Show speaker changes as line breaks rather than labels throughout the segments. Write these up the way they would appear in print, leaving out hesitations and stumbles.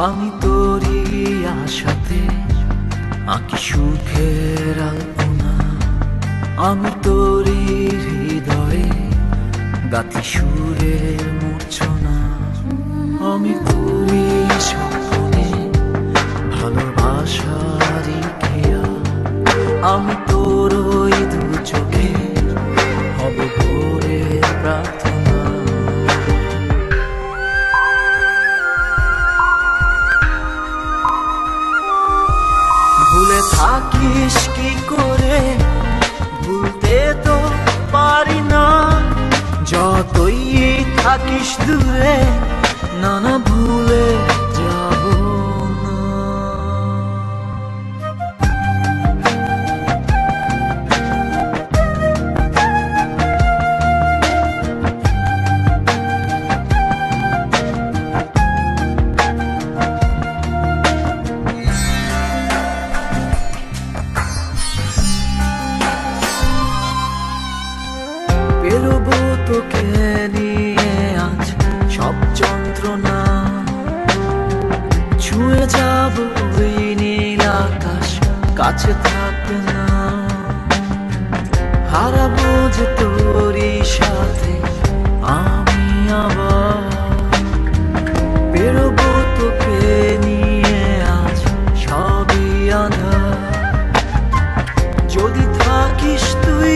আমি তোরই আশাতে আঁকি সুখের আলপনা, আমি তোরই হৃদয়ে গাথি সুরের মূর্ছনা। আমি তোরই স্বপ্নে ভালোবাসারই খেয়া, আমি তোর ওই দু চোখে হবে ভোরের প্রার্থনা। ভুলে থাকিস কি করে, ভুলতে তো পারি না, যতই থাকিস দূরে না না ভুলে যাব না। বেরোবো তোকে নিয়ে আজ সব যন্ত্রণা, ছুঁয়ে যাব ওই নীল আকাশ, কাছে থাকবে না। হারাবো যে তোরই সাথে আমি আবার, বেরোবো তোকে নিয়ে আজ সবই আঁধার। যদি থাকিস তুই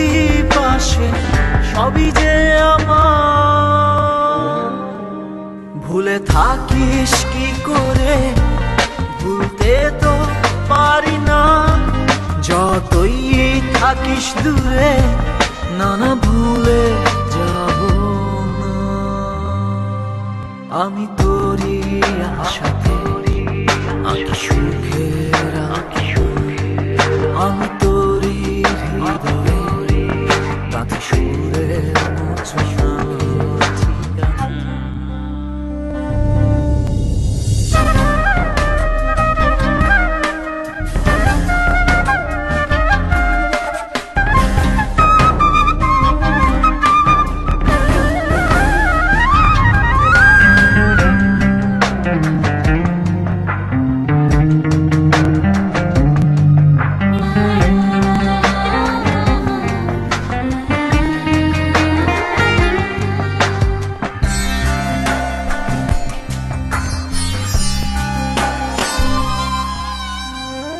পাশে সবই যে আমার, ভুলে থাকিস কি করে, ভুলতে তো পারি না, যতই থাকিস দূরে না না ভুলে যাব না। আমি তোরই আশাতে আঁকি সুখের আলপনা, আমি তোরই হৃদয়ে গাথি সুরের মূর্ছনা।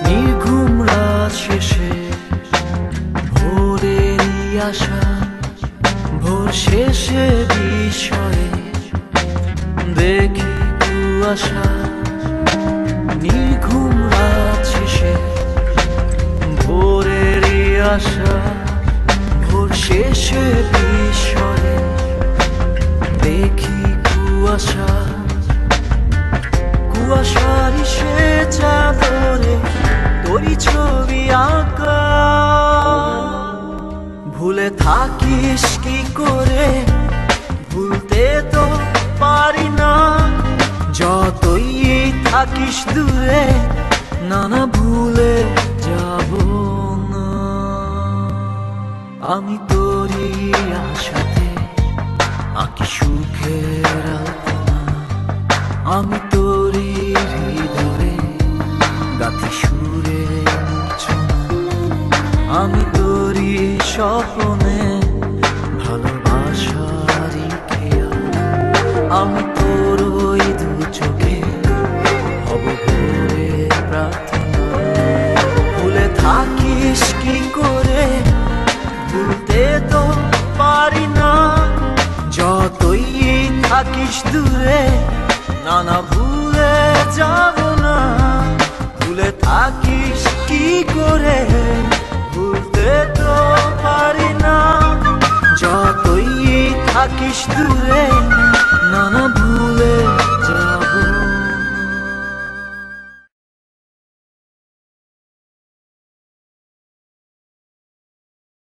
নির্ঘুম রাত শেষে ভোরেরই আশা, ভোর শেষে বিষয়ে দেখি কুয়াশা। নির্ঘুম রাত শেষে ভোরেরই আশা, ভোর শেষে বিষয়ে দেখি কুয়াশা। কুয়াশারি সে চাদরে তোরই ছবি আঁকা, ভুলে থাকিস কি করে, ভুলতে তো পারি না, যতই থাকিস দূরে না না ভুলে যাব না। আমি তোরই আশাতে আঁকি সুখের আলপনা, আমি তোরই হৃদয়ে গাথি সুরের মূর্ছনা। আমি তোরই স্বপ্নে ভালোবাসারই খেয়া, আমি তোর ওই দু চোখে হব ভোরের প্রার্থনা। ভুলে থাকিস কি করে, ভুলতে তো পারি না, যতই থাকিস দূরে না না ভুলে যাব না। ভুলে থাকিস কি করে, ভুলতে তো পারি না, যতই থাকিস দূরে।